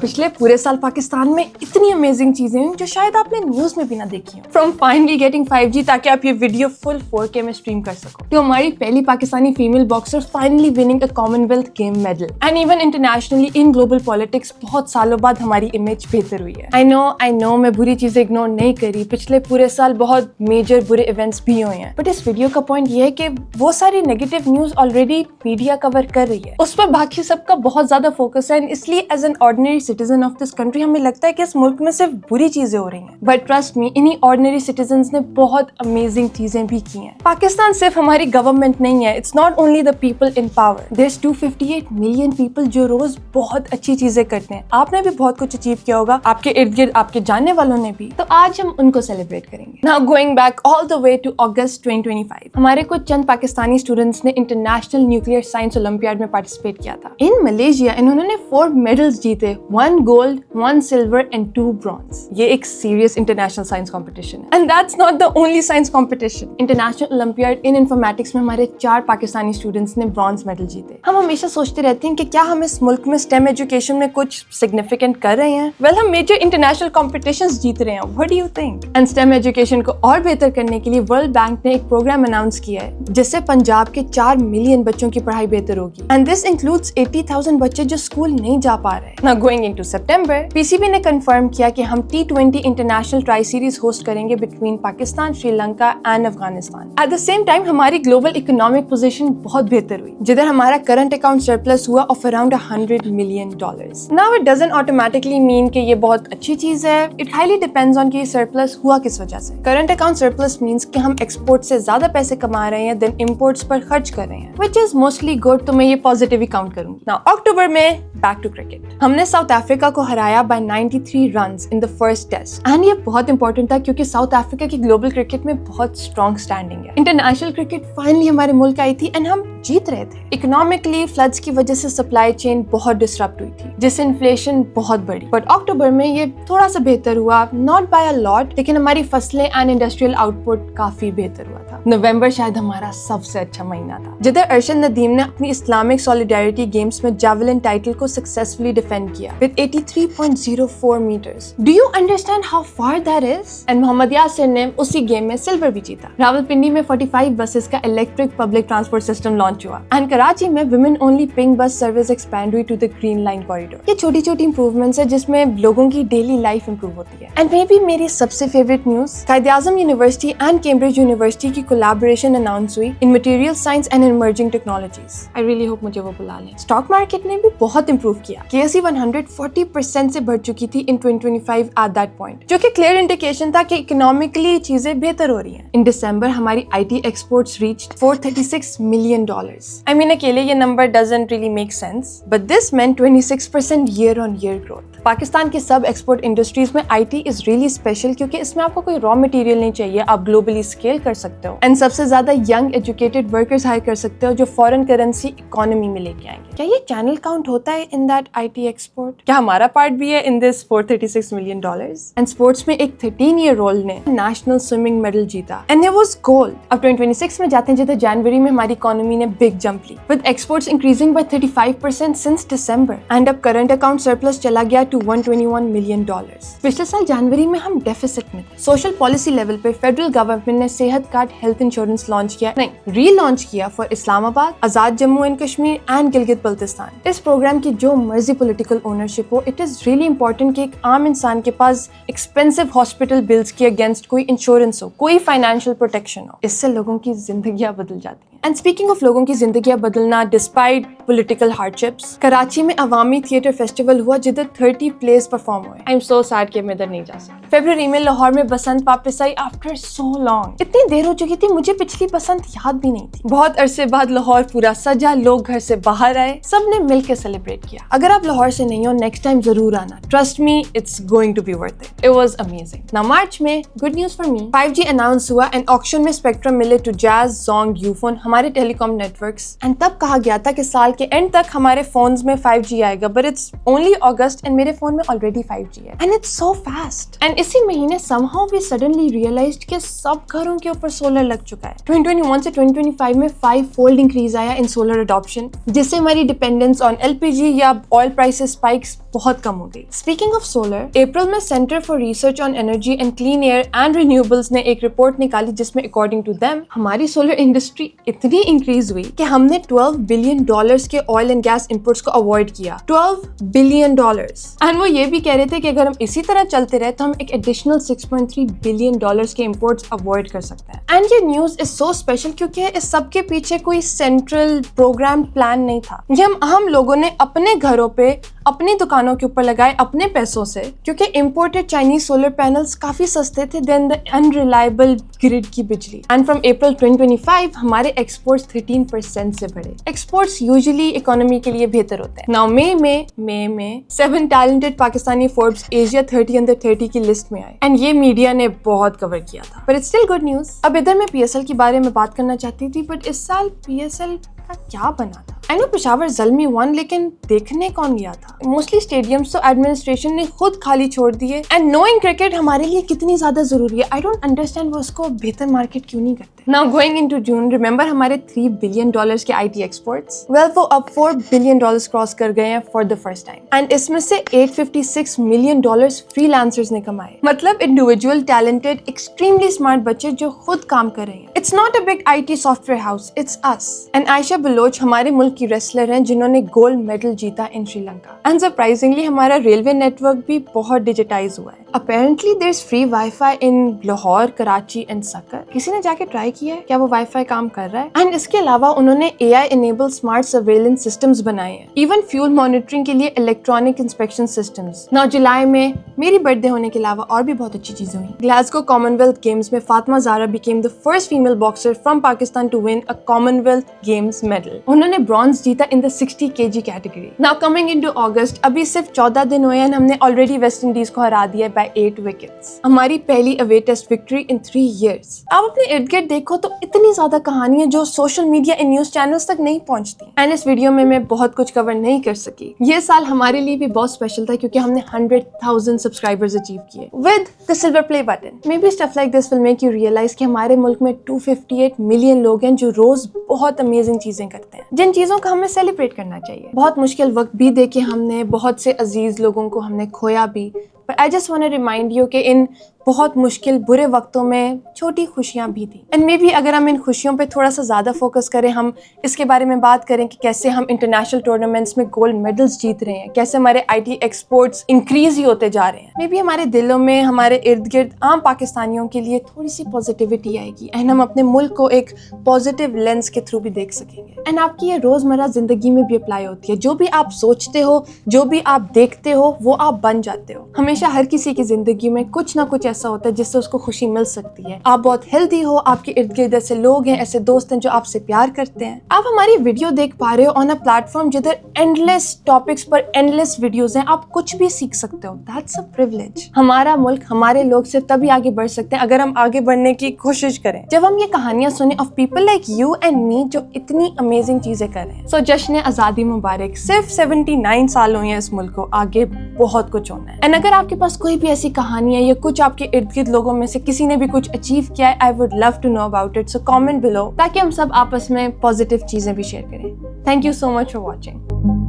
पिछले पूरे साल पाकिस्तान में इतनी अमेजिंग चीजें हुई जो शायद आपने न्यूज में भी ना देखी हो। फ्रॉम फाइनली गेटिंग 5G ताकि आप ये वीडियो फुल 4K में स्ट्रीम कर सको, तो हमारी पहली Pakistani female boxer finally winning a Commonwealth game medal, and even internationally in global politics बहुत सालों बाद हमारी इमेज बेहतर हुई है। आई नो मैं बुरी चीजें इग्नोर नहीं करी, पिछले पूरे साल बहुत मेजर बुरे इवेंट्स भी हुए हैं, बट इस वीडियो का पॉइंट ये है कि वो सारी negative news already media cover कर रही है, उस पर बाकी सबका बहुत ज्यादा फोकस है, इसलिए as an ordinary citizen of this country हमें लगता है कि इस मुल्क में सिर्फ बुरी चीजें हो रही हैं, बट ट्रस्ट मी इन्हीं ऑर्डिनरी सिटीजन्स ने बहुत अमेजिंग चीजें भी की हैं। पाकिस्तान सिर्फ हमारी गवर्नमेंट नहीं है, it's not only the people in power, there 258 million people जो रोज बहुत अच्छी चीजें करते हैं। आपने भी बहुत कुछ अचीव किया होगा, आपके इर्द गिर्द आपके जानने वालों ने भी, तो आज हम उनको सेलिब्रेट करेंगे। Now going back all the way to August 2025, हमारे कुछ चंद पाकिस्तानी स्टूडेंट्स ने इंटरनेशनल न्यूक्लियर साइंस ओलंपियाड में पार्टिसिपेट किया था। इन मलेशिया इन्होंने 4 मेडल्स जीते, 1 गोल्ड, 1 सिल्वर एंड 2 ब्रॉन्ज। ये एक सीरियस इंटरनेशनल साइंस कंपटीशन है, and that's not the only science competition. International olympiad in informatics में हमारे 4 पाकिस्तानी स्टूडेंट्स ने ब्रॉन्ज मेडल जीते। हम हमेशा सोचते रहते हैं कि क्या हम इस मुल्क में स्टेम एजुकेशन में कुछ सिग्निफिकेंट कर रहे हैं। वेल, हम मेजर इंटरनेशनल कॉम्पिटिशंस जीत रहे हैं। What do you think? And stem education को और बेहतर करने के लिए वर्ल्ड बैंक ने एक प्रोग्राम अनाउंस किया है जिससे पंजाब के 4 मिलियन बच्चों की पढ़ाई बेहतर होगी, एंड दिस इंक्लूड्स 80,000 बच्चे जो स्कूल नहीं जा पा रहे। Now going into September, PCB ने कंफर्म किया कि हम T20 international tri series host करेंगे between Pakistan, Sri Lanka and Afghanistan. At the same time हमारी ग्लोबल इकोनॉमिक पोजीशन बहुत बेहतर हुई, जिधर हमारा करंट अकाउंट सरप्लस हुआ of around $100 million. Now it doesn't automatically mean कि ये बहुत अच्छी चीज है, इट हाईली डिपेंड्स ऑन कि ये सरप्लस हुआ किस वजह से। करंट अकाउंट सरप्लस मींस कि हम एक्सपोर्ट से ज्यादा पैसे कमा रहे हैं देन इंपोर्ट्स पर खर्च कर रहे हैं, व्हिच इज मोस्टली गुड, तो मैं ये पॉजिटिव ही काउंट करूंगी। नाउ अक्टूबर में बैक टू क्रिकेट, हमने साउथ अफ्रीका को हराया by 93 runs in the first test, and ये बहुत इंपॉर्टेंट था क्योंकि साउथ अफ्रीका की ग्लोबल क्रिकेट में बहुत स्ट्रॉन्ग स्टैंडिंग है। इंटरनेशनल क्रिकेट फाइनली हमारे मुल्क आई थी एंड हम जीत रहे थे। इकोनॉमिकली फ्लड्स की वजह से सप्लाई चेन बहुत डिस्टर्ब हुई थी, जिससे इन्फ्लेशन बहुत बढ़ी, बट अक्टूबर में ये थोड़ा सा बेहतर हुआ, नॉट बाय अ लॉट, लेकिन हमारी फसलें एंड इंडस्ट्रियल आउटपुट काफी बेहतर हुआ था। नवंबर शायद हमारा सबसे अच्छा महीना था, जिधर अरशद नदीम ने अपनी इस्लामिक सॉलिडारिटी गेम्स में जावलिन टाइटल को सक्सेसफुली डिफेंड किया with 83.04 meters. Do you understand how far that is? And Mohammad Yasir ने उसी गेम में सिल्वर भी जीता। रावलपिंडी में 45 बसेस का electric public transport system launch हुआ, एंड कराची में women only pink bus service expand हुई to the green line corridor. ये छोटी छोटी इंप्रूवमेंट्स है जिसमें लोगों की डेली लाइफ इंप्रूव होती है। एंड मे बी मेरी सबसे favourite news, Quaid-e-Azam university and Cambridge university की कोलैबोरेशन अनाउंस हुई in material science and emerging technologies. I really hope मुझे वो बुला लें। स्टॉक मार्केट ने भी बहुत इंप्रूव किया, KSE 100 40% से बढ़ चुकी थी इन 2025 एट दैट पॉइंट, जो कि क्लियर इंडिकेशन था कि इकोनॉमिकली चीजें बेहतर हो रही हैं। इन दिसंबर हमारी IT exports reached $436 million. I mean अकेले ये number doesn't really make sense, but this meant 26% year on year growth. Pakistan की सब एक्सपोर्ट इंडस्ट्रीज में IT इज रियली स्पेशल क्योंकि इसमें आपको कोई रॉ मटेरियल नहीं चाहिए, आप ग्लोबली स्केल कर सकते हो, एंड सबसे ज्यादा यंग एजुकेटेड वर्कर्स हायर कर सकते हो जो फॉरेन करेंसी इकोनॉमी में लेके आएंगे। क्या ये चैनल काउंट होता है इन दैट IT एक्सपोर्ट? क्या हमारा पार्ट भी है in this $436 million? And sports में एक 13-year-old ने नेशनल स्विमिंग मेडल जीता, एंड इट वाज गोल्ड। अब 2026 में जाते हैं जिधर जनवरी में हमारी इकोनॉमी ने बिग जंप ली with exports increasing by 35% since December, and अब करंट अकाउंट सरप्लस चला गया टू $121 मिलियन। पिछले साल जनवरी में हम डेफिसिट में थे। सोशल पॉलिसी लेवल पे फेडरल गवर्नमेंट ने सेहत कार्ड हेल्थ इंश्योरेंस लॉन्च किया, नहीं री-लॉन्च किया for Islamabad, Azad Jammu and Kashmir and Gilgit Baltistan. इस प्रोग्राम की जो मर्जी पॉलिटिकल ओनरशिप हो, इट इज रियली इंपॉर्टेंट कि एक आम इंसान के पास एक्सपेंसिव हॉस्पिटल बिल्स के अगेंस्ट कोई इंश्योरेंस हो, कोई फाइनेंशियल प्रोटेक्शन हो। इससे लोगों की जिंदगियां बदल जाती हैं। एंड स्पीकिंग ऑफ लोगों की जिंदगियां बदलना डिस्पाइट पॉलिटिकल हार्डशिप्स, कराची में अवामी थिएटर फेस्टिवल हुआ जिधर 30 प्लेस परफॉर्म हुए। आई एम सो सैड कि मैं इधर नहीं जा सकती। फरवरी में लाहौर में बसंत वापस आई आफ्टर सो लॉन्ग। इतनी देर हो चुकी थी मुझे पिछली बसंत याद भी नहीं थी। बहुत अरसे बाद लाहौर पूरा सजा, लोग घर से बाहर आए, सबने मिलकर सेलिब्रेट किया। अगर आप लाहौर से नहीं हो, नेक्स्ट टाइम जरूर आना, trust me it's going to be worth it. It was amazing. Now March में good news for me, 5G announce हुआ एंड ऑक्शन में स्पेक्ट्रम मिले टू जैज, जोंग, यूफोन हमारे टेलीकॉम नेटवर्क्स, एंड तब कहा गया था कि साल के एंड तक हमारे फोन्स में 5G आएगा, but it's only August and मेरे फोन में ऑलरेडी 5G है, and it's so fast. And इसी महीने समहाउ वी सडनली रियलाइज्ड कि सब घरों के ऊपर सोलर लग चुका है। 2021 से 2025 में 5-fold इंक्रीज आया इन सोलर अडॉप्शन, जिससे हमारी डिपेंडेंस ऑन LPG या ऑयल प्राइसेस स्पाइक्स बहुत कम हो गई। स्पीकिंग ऑफ सोलर, अप्रैल में centre for research on energy and clean air and renewables ने एक रिपोर्ट निकाली जिसमें अकॉर्डिंग टू देम हमारी सोलर इंडस्ट्री इतनी इंक्रीज हुई कि हमने $12 बिलियन के ऑयल एंड गैस इंपोर्ट्स को अवॉइड किया। $12 बिलियन। एंड वो ये भी कह रहे थे कि अगर हम इसी तरह चलते रहे तो हम एक एडिशनल $6.3 बिलियन के इंपोर्ट्स अवॉइड कर सकते हैं। एंड ये न्यूज इज सो स्पेशल क्योंकि इस सब के पीछे कोई सेंट्रल प्रोग्राम प्लान नहीं था। ये हम लोगों ने अपने घरों पे अपनी दुकानों के ऊपर लगाए अपने पैसों से, क्योंकि इंपोर्टेड चाइनीज सोलर पैनल्स काफी सस्ते थे देन द अनरिलायबल ग्रिड की बिजली। एंड फ्रॉम अप्रैल 2025 हमारे एक्सपोर्ट्स 13% से बढ़े। एक्सपोर्ट्स यूजुअली इकोनॉमी के लिए बेहतर होते हैं। नाउ मई में 7 talented Pakistani Forbes Asia 30 under 30 की लिस्ट में आए, एंड ये मीडिया ने बहुत कवर किया था, but it's still good news. अब इधर मैं PSL के बारे में बात करना चाहती थी, बट इस साल PSL का क्या बना था? I know Peshawar Zalmi one, लेकिन देखने कौन गया था? मोस्टली स्टेडियम्स तो एडमिनिस्ट्रेशन ने खुद खाली छोड़ दिए, एंड नोइंग क्रिकेट हमारे लिए कितनी ज्यादा जरूरी है, आई डोंट अंडरस्टैंड वो उसको बेहतर मार्केट क्यों नहीं करते। नाउ गोइंग इनटू जून, रिमेंबर हमारे $3 बिलियन के IT एक्सपोर्ट्स, वेल वो अब $4 बिलियन क्रॉस कर गए हैं for the first time, and इसमें से $856 मिलियन फ्रीलांसर्स ने कमाए। मतलब इंडिविजुअल टैलेंटेड एक्सट्रीमली स्मार्ट बच्चे जो खुद काम कर रहे हैं। It's not a big IT software house, it's us. And Ayesha Baloch हमारे मुल्क की रेसलर हैं जिन्होंने गोल्ड मेडल जीता इन श्रीलंका। एंड सरप्राइजिंगली हमारा रेलवे नेटवर्क भी बहुत डिजिटाइज हुआ है। Apparently there is free wifi in Lahore, Karachi and Sukkur. किसी ने जाके ट्राई किया है क्या वो वाईफाई काम कर रहा है? एंड इसके अलावा उन्होंने AI enable smart surveillance systems बनाए हैं, इवन फ्यूल मॉनिटरिंग के लिए इलेक्ट्रॉनिक इंस्पेक्शन सिस्टम्स। नाउ जुलाई में मेरी बर्थडे होने के अलावा और भी बहुत अच्छी चीजें हुई। ग्लासगो कॉमनवेल्थ गेम्स में Fatima Zahra became the first female boxer from Pakistan to win a Commonwealth Games medal. उन्होंने ब्रॉन्ज जीता in the 60 kg category. Now coming into August, अभी सिर्फ 14 दिन हुए हैं, हमने ऑलरेडी वेस्ट इंडीज को हरा दिया बाय 8 विकेट्स। हमारी पहली away test victory in 3 years। आप अपने इर्द गिर्द देखो तो इतनी ज्यादा कहानियां जो social media in news channels तक नहीं पहुंचती। एंड इस वीडियो में मैं बहुत कुछ कवर नहीं कर सकी। ये साल हमारे लिए भी बहुत स्पेशल था क्योंकि हमने 100,000 सब्सक्राइबर्स अचीव किए with the silver play button. Maybe stuff like this will make you realize कि हमारे मुल्क में 258 मिलियन लोग हैं जो रोज बहुत अमेजिंग चीजें करते हैं, जिन चीजों का हमें सेलिब्रेट करना चाहिए। बहुत मुश्किल वक्त भी देखे हमने, बहुत से अजीज लोगों को हमने खोया भी, but I just want to remind you कि इन बहुत मुश्किल बुरे वक्तों में छोटी खुशियां भी थी। एंड मे बी अगर हम इन खुशियों पे थोड़ा सा ज़्यादा फोकस करें, हम इसके बारे में बात करें कि कैसे हम इंटरनेशनल टूर्नामेंट्स में गोल्ड मेडल्स जीत रहे हैं, कैसे हमारे IT एक्सपोर्ट्स इंक्रीज ही होते जा रहे हैं, मे बी हमारे दिलों में, हमारे इर्द गिर्द आम पाकिस्तानियों के लिए थोड़ी सी पॉजिटिविटी आएगी, एंड हम अपने मुल्क को एक पॉजिटिव लेंस के थ्रू भी देख सकेंगे। एंड आपकी ये रोज़मर्रा ज़िंदगी में भी अप्लाई होती है। जो भी आप सोचते हो, जो भी आप देखते हो, वो आप बन जाते हो। हमेशा हर किसी की ज़िंदगी में कुछ ना कुछ ऐसा होता है जिससे उसको खुशी मिल सकती है। आप बहुत हेल्दी हो, आपके इर्द गिर्द ऐसे लोग हैं, ऐसे दोस्त हैं जो आपसे प्यार करते हैं। आप हमारी वीडियो देख पा रहे हो ऑन अ प्लेटफॉर्म जिधर एंडलेस टॉपिक्स पर एंडलेस वीडियोस हैं, आप कुछ भी सीख सकते हो। That's a privilege. हमारा मुल्क, हमारे लोग सिर्फ तभी आगे बढ़ सकते हैं अगर हम आगे बढ़ने की कोशिश करें। जब हम ये कहानियां सुने of people like you and me जो इतनी अमेजिंग चीजें कर रहे हैं। सो जश्न आजादी मुबारक। सिर्फ 79 साल हुए हैं इस मुल्क को, आगे बहुत कुछ होना है। एंड अगर आपके पास कोई भी ऐसी कहानी है या कुछ आपके इर्द गिर्द लोगों में से किसी ने भी कुछ अचीव किया है, I would love to know about it. So comment below ताकि हम सब आपस में पॉजिटिव चीजें भी शेयर करें। Thank you so much for watching.